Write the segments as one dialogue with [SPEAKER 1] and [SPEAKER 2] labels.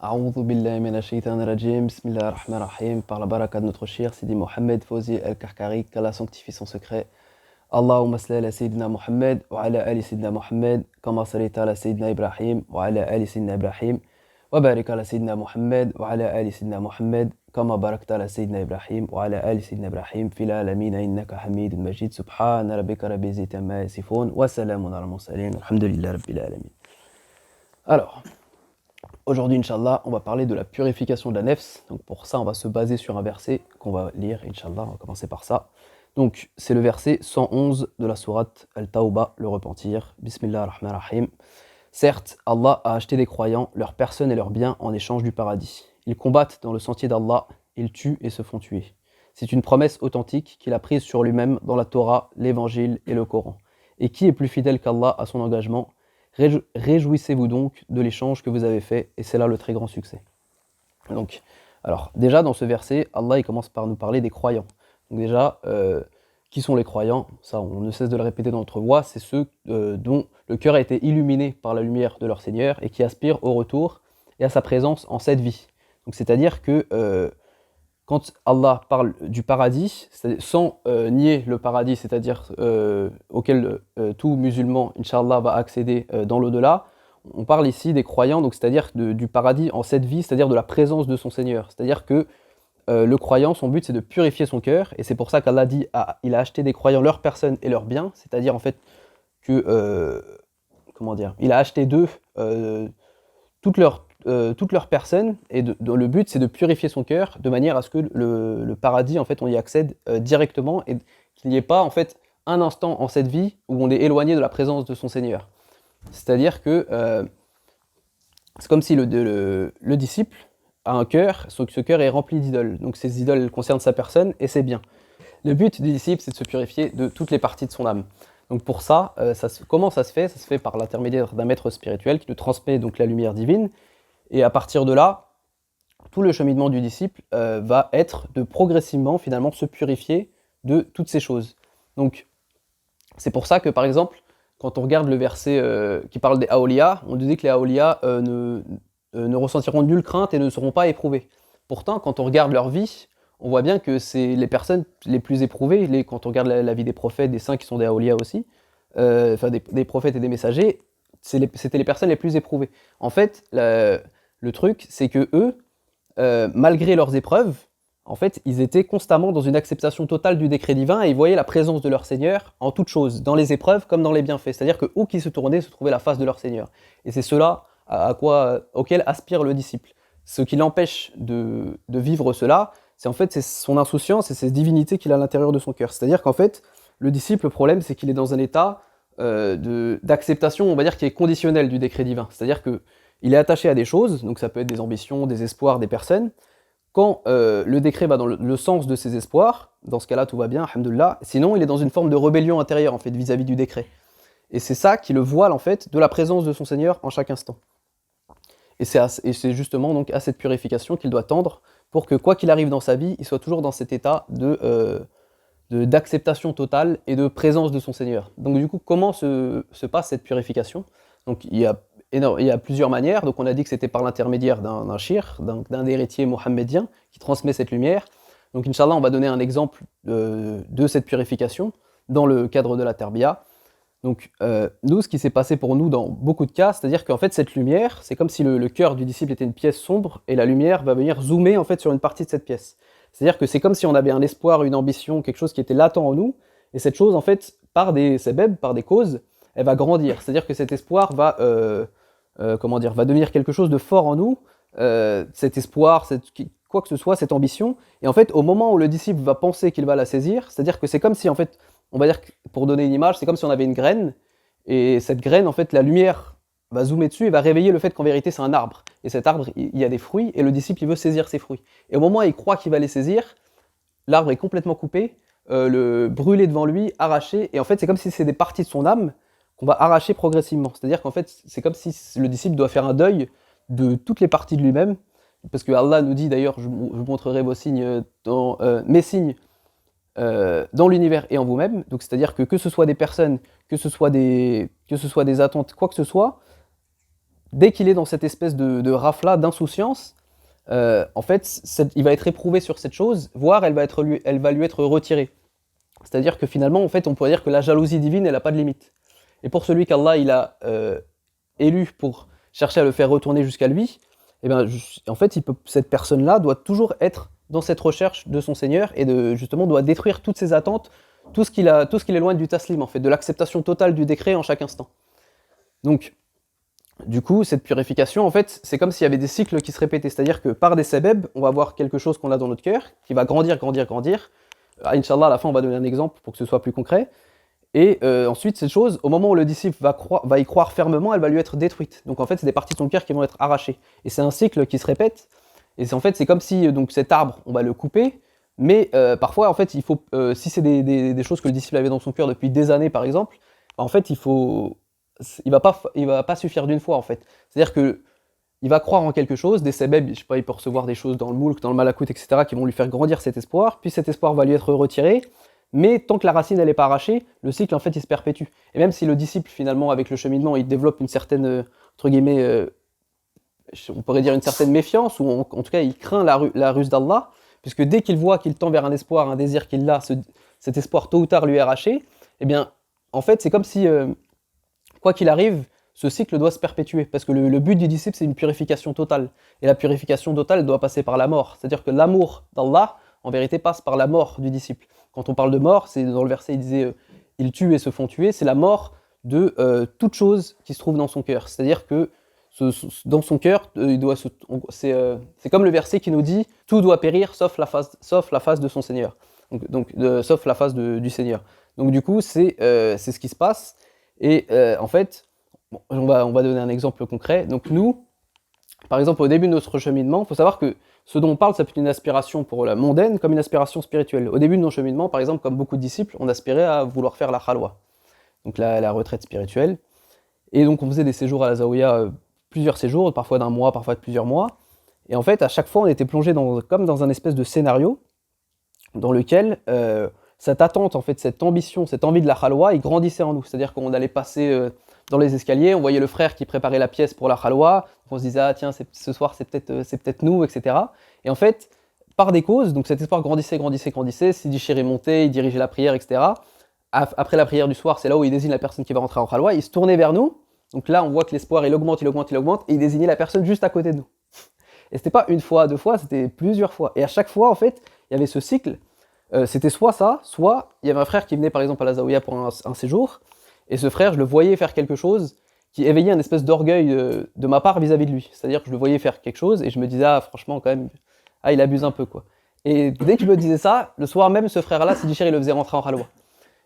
[SPEAKER 1] A'oudhu billahi minash shaitanir rajim, bismillahir rahmanir rahim, par la baraka de notre cher Sidi Mohammed Fawzi El-Kahkari, qu'Allah sanctifie son secret. Allahumma salli ala Sayyidina Muhammad wa ala ali Sayyidina Muhammad, kama sallaita ala Sayyidina Ibrahim wa ala ali Sayyidina Ibrahim, wa barik ala Sayyidina Muhammad wa ala ali Sayyidina Muhammad, kama barakta ala Sayyidina Ibrahim wa ala ali Sayyidina Ibrahim, fil alamina innaka hamidun majid, subhana rabbika rabbil izzati amma yasifun, wa salamun ala al-mursalin, alhamdulillahi rabbil alamin. Alors, aujourd'hui, Inch'Allah, on va parler de la purification de la nefs. Donc pour ça, on va se baser sur un verset qu'on va lire, Inch'Allah, on va commencer par ça. Donc c'est le verset 111 de la sourate Al-Tawbah, le repentir. Bismillah ar-Rahman ar-Rahim. Certes, Allah a acheté des croyants, leurs personnes et leurs biens en échange du paradis. Ils combattent dans le sentier d'Allah, ils tuent et se font tuer. C'est une promesse authentique qu'il a prise sur lui-même dans la Torah, l'Évangile et le Coran. Et qui est plus fidèle qu'Allah à son engagement ? Réjouissez-vous donc de l'échange que vous avez fait, et c'est là le très grand succès. Donc, alors, déjà dans ce verset, Allah il commence par nous parler des croyants. Donc déjà, qui sont les croyants ? Ça, on ne cesse de le répéter dans notre voix, c'est ceux dont le cœur a été illuminé par la lumière de leur Seigneur et qui aspirent au retour et à sa présence en cette vie. Donc c'est-à-dire que quand Allah parle du paradis, sans nier le paradis, c'est-à-dire auquel tout musulman, Inch'Allah, va accéder dans l'au-delà, on parle ici des croyants, donc c'est-à-dire du paradis en cette vie, c'est-à-dire de la présence de son Seigneur. C'est-à-dire que le croyant, son but, c'est de purifier son cœur, et c'est pour ça qu'Allah dit il a acheté des croyants leurs personnes et leurs biens, c'est-à-dire en fait que, il a acheté d'eux toutes leurs personnes, et dont le but c'est de purifier son cœur de manière à ce que le paradis, en fait, on y accède directement et qu'il n'y ait pas en fait un instant en cette vie où on est éloigné de la présence de son Seigneur. C'est-à-dire que c'est comme si le disciple a un cœur, ce cœur est rempli d'idoles. Donc ces idoles concernent sa personne et ses biens. Le but du disciple, c'est de se purifier de toutes les parties de son âme. Donc pour ça, comment ça se fait ? Ça se fait par l'intermédiaire d'un maître spirituel qui nous transmet donc la lumière divine. Et à partir de là, tout le cheminement du disciple va être de progressivement, finalement, se purifier de toutes ces choses. Donc, c'est pour ça que, par exemple, quand on regarde le verset qui parle des Aouliya, on nous dit que les Aouliya ne ressentiront nulle crainte et ne seront pas éprouvés. Pourtant, quand on regarde leur vie, on voit bien que c'est les personnes les plus éprouvées. Quand on regarde la vie des prophètes, des saints qui sont des Aouliya aussi, des prophètes et des messagers, c'était les personnes les plus éprouvées. En fait, le truc, c'est que eux, malgré leurs épreuves, en fait, ils étaient constamment dans une acceptation totale du décret divin et ils voyaient la présence de leur Seigneur en toutes choses, dans les épreuves comme dans les bienfaits. C'est-à-dire que où qu'ils se tournaient, se trouvait la face de leur Seigneur. Et c'est cela auquel aspire le disciple. Ce qui l'empêche de vivre cela, c'est son insouciance et cette divinité qu'il a à l'intérieur de son cœur. C'est-à-dire qu'en fait, le disciple, le problème, c'est qu'il est dans un état d'acceptation, on va dire, qui est conditionnel du décret divin. C'est-à-dire qu'il est attaché à des choses, donc ça peut être des ambitions, des espoirs, des personnes. Quand le décret va dans le sens de ses espoirs, dans ce cas-là, tout va bien, alhamdoulilah. Sinon, il est dans une forme de rébellion intérieure, en fait, vis-à-vis du décret. Et c'est ça qui le voile, en fait, de la présence de son Seigneur en chaque instant. Et c'est justement donc à cette purification qu'il doit tendre pour que, quoi qu'il arrive dans sa vie, il soit toujours dans cet état d'acceptation totale et de présence de son Seigneur. Donc du coup, comment se passe cette purification ? Donc il y a plusieurs manières. Donc on a dit que c'était par l'intermédiaire d'un shir, d'un héritier mohammedien qui transmet cette lumière. Donc Inch'Allah, on va donner un exemple de cette purification dans le cadre de la terbiya. Donc nous, ce qui s'est passé pour nous dans beaucoup de cas, c'est-à-dire qu'en fait cette lumière, c'est comme si le cœur du disciple était une pièce sombre et la lumière va venir zoomer en fait sur une partie de cette pièce. C'est-à-dire que c'est comme si on avait un espoir, une ambition, quelque chose qui était latent en nous, et cette chose en fait, par des sebeb, par des causes, elle va grandir. C'est-à-dire que cet espoir va devenir quelque chose de fort en nous, cet espoir, quoi que ce soit, cette ambition, et en fait au moment où le disciple va penser qu'il va la saisir, c'est-à-dire que c'est comme si en fait, on va dire, pour donner une image, c'est comme si on avait une graine, et cette graine, en fait, la lumière va zoomer dessus et va réveiller le fait qu'en vérité, c'est un arbre. Et cet arbre, il y a des fruits, et le disciple, il veut saisir ces fruits. Et au moment où il croit qu'il va les saisir, l'arbre est complètement coupé, brûlé devant lui, arraché, et en fait, c'est comme si c'est des parties de son âme qu'on va arracher progressivement. C'est-à-dire qu'en fait, c'est comme si le disciple doit faire un deuil de toutes les parties de lui-même, parce que Allah nous dit, d'ailleurs, je vous montrerai vos signes mes signes, dans l'univers et en vous-même. Donc c'est-à-dire que ce soit des personnes, que ce soit des attentes, quoi que ce soit, dès qu'il est dans cette espèce de rafle-là, d'insouciance, en fait, il va être éprouvé sur cette chose, voire elle va lui être retirée. C'est-à-dire que finalement, en fait, on pourrait dire que la jalousie divine, elle n'a pas de limite. Et pour celui qu'Allah il a élu pour chercher à le faire retourner jusqu'à lui, eh ben, en fait, cette personne-là doit toujours être dans cette recherche de son Seigneur et justement doit détruire toutes ses attentes, tout ce qui l'éloigne du taslim, en fait, de l'acceptation totale du décret en chaque instant. Donc, du coup, cette purification, en fait, c'est comme s'il y avait des cycles qui se répétaient. C'est-à-dire que par des sebeb, on va avoir quelque chose qu'on a dans notre cœur, qui va grandir, grandir, grandir. Inch'Allah, à la fin, on va donner un exemple pour que ce soit plus concret. Et ensuite, cette chose, au moment où le disciple va y croire fermement, elle va lui être détruite. Donc en fait, c'est des parties de son cœur qui vont être arrachées. Et c'est un cycle qui se répète. Et en fait, c'est comme si donc cet arbre, on va le couper. Mais parfois, en fait, il faut, si c'est des choses que le disciple avait dans son cœur depuis des années, par exemple, en fait, il va pas suffire d'une fois, en fait. C'est-à-dire que il va croire en quelque chose, des sebeb, je sais pas, il peut recevoir des choses dans le moulk, dans le malakout, etc., qui vont lui faire grandir cet espoir, puis cet espoir va lui être retiré, mais tant que la racine elle n'est pas arrachée, le cycle en fait il se perpétue. Et même si le disciple finalement avec le cheminement il développe une certaine, entre guillemets, on pourrait dire une certaine méfiance, ou en tout cas il craint la ruse d'Allah, puisque dès qu'il voit qu'il tend vers un espoir, un désir qu'il a, cet espoir tôt ou tard lui est arraché, eh bien en fait c'est comme si, quoi qu'il arrive, ce cycle doit se perpétuer, parce que le but du disciple, c'est une purification totale. Et la purification totale doit passer par la mort. C'est-à-dire que l'amour d'Allah, en vérité, passe par la mort du disciple. Quand on parle de mort, c'est dans le verset, il disait ils tuent et se font tuer, c'est la mort de toute chose qui se trouve dans son cœur. C'est-à-dire que dans son cœur, c'est comme le verset qui nous dit tout doit périr sauf la face de son Seigneur. Sauf la face du Seigneur. Donc du coup, c'est ce qui se passe. Et en fait, bon, on va donner un exemple concret. Donc nous, par exemple, au début de notre cheminement, il faut savoir que ce dont on parle, ça peut être une aspiration pour la mondaine comme une aspiration spirituelle. Au début de nos cheminements, par exemple, comme beaucoup de disciples, on aspirait à vouloir faire la khalwa, donc la retraite spirituelle. Et donc on faisait des séjours à la Zaouïa, plusieurs séjours, parfois d'un mois, parfois de plusieurs mois. Et en fait, à chaque fois, on était plongé comme dans un espèce de scénario dans lequel cette attente, en fait, cette ambition, cette envie de la khalwa, il grandissait en nous. C'est-à-dire qu'on allait passer dans les escaliers, on voyait le frère qui préparait la pièce pour la khalwa, on se disait ah tiens ce soir c'est peut-être nous, etc. Et en fait, par des causes, donc cet espoir grandissait, Sidi Chir est monté, il dirigeait la prière, etc. Après la prière du soir, c'est là où il désigne la personne qui va rentrer en khalwa, il se tournait vers nous, donc là on voit que l'espoir il augmente, et il désignait la personne juste à côté de nous. Et c'était pas une fois, deux fois, c'était plusieurs fois. Et à chaque fois, en fait, il y avait ce cycle. C'était soit ça, soit il y avait un frère qui venait par exemple à la Zaouïa pour un séjour, et ce frère, je le voyais faire quelque chose qui éveillait un espèce d'orgueil de ma part vis-à-vis de lui. C'est-à-dire que je le voyais faire quelque chose, et je me disais, ah franchement, quand même, ah il abuse un peu, quoi. Et dès qu'il me disait ça, le soir même, ce frère-là, Sidi Cher, il le faisait rentrer en khalwa.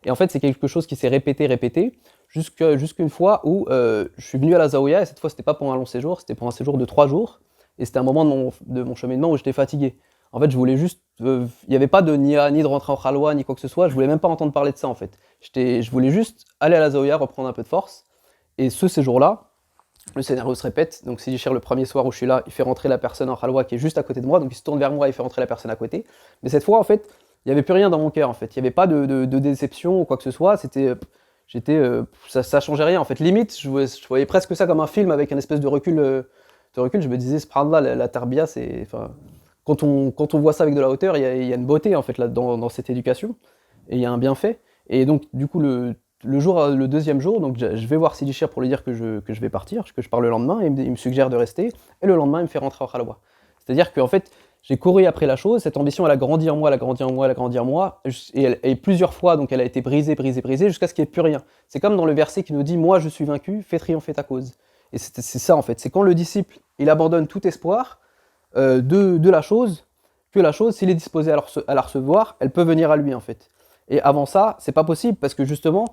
[SPEAKER 1] Et en fait, c'est quelque chose qui s'est répété, jusqu'une fois où je suis venu à la Zaouïa, et cette fois, c'était pas pour un long séjour, c'était pour un séjour de 3 jours, et c'était un moment de mon cheminement où j'étais fatigué. En fait, je voulais juste, il n'y avait pas ni de rentrer en khalwa, ni quoi que ce soit, je voulais même pas entendre parler de ça, en fait. Je voulais juste aller à la Zaouïa, reprendre un peu de force, et ce séjour-là, le scénario se répète, donc Sidi Cher, le premier soir où je suis là, il fait rentrer la personne en khalwa qui est juste à côté de moi, donc il se tourne vers moi et il fait rentrer la personne à côté, mais cette fois, en fait, il n'y avait plus rien dans mon cœur, en fait, il n'y avait pas de déception ou quoi que ce soit, ça changeait rien, en fait, limite, je voyais presque ça comme un film avec un espèce de recul, je me disais, subhanallah, la tarbiya, c'est, enfin, quand on voit ça avec de la hauteur, il y a une beauté, en fait, là, dans cette éducation, et il y a un bienfait, et donc, du coup, le deuxième jour, donc je vais voir Sidi Cher pour lui dire que je vais partir, que je pars le lendemain, et il me suggère de rester, et le lendemain, il me fait rentrer en khalwa. C'est-à-dire qu'en fait, j'ai couru après la chose, cette ambition, elle a grandi en moi, et plusieurs fois, donc elle a été brisée, jusqu'à ce qu'il n'y ait plus rien. C'est comme dans le verset qui nous dit « Moi, je suis vaincu, fais triompher ta cause ». Et c'est ça, en fait, c'est quand le disciple, il abandonne tout espoir de la chose, que la chose, s'il est disposé à la recevoir, elle peut venir à lui, en fait. Et avant ça, c'est pas possible, parce que justement,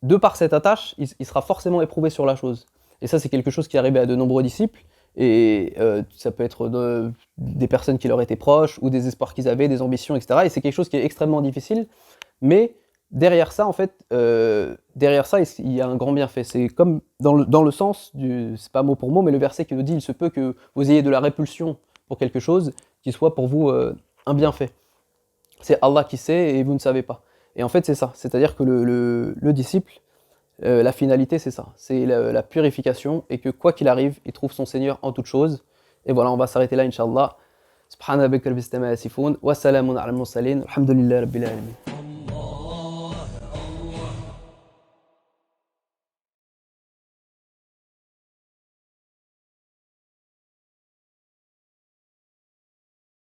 [SPEAKER 1] de par cette attache, il sera forcément éprouvé sur la chose. Et ça, c'est quelque chose qui est arrivé à de nombreux disciples, et ça peut être des personnes qui leur étaient proches, ou des espoirs qu'ils avaient, des ambitions, etc. Et c'est quelque chose qui est extrêmement difficile, mais derrière ça, en fait, il y a un grand bienfait. C'est comme dans le sens c'est pas mot pour mot, mais le verset qui nous dit « Il se peut que vous ayez de la répulsion pour quelque chose, qui soit pour vous un bienfait. » C'est Allah qui sait, et vous ne savez pas. Et en fait, c'est ça. C'est-à-dire que le disciple, La finalité, c'est ça, c'est la purification, et que quoi qu'il arrive, il trouve son Seigneur en toutes choses. Et voilà, on va s'arrêter là, Inch'Allah. Subhana rabbika rabbil izzati amma yasifun, wa salamun ala al mursalin, alhamdulillahi rabbil alamin.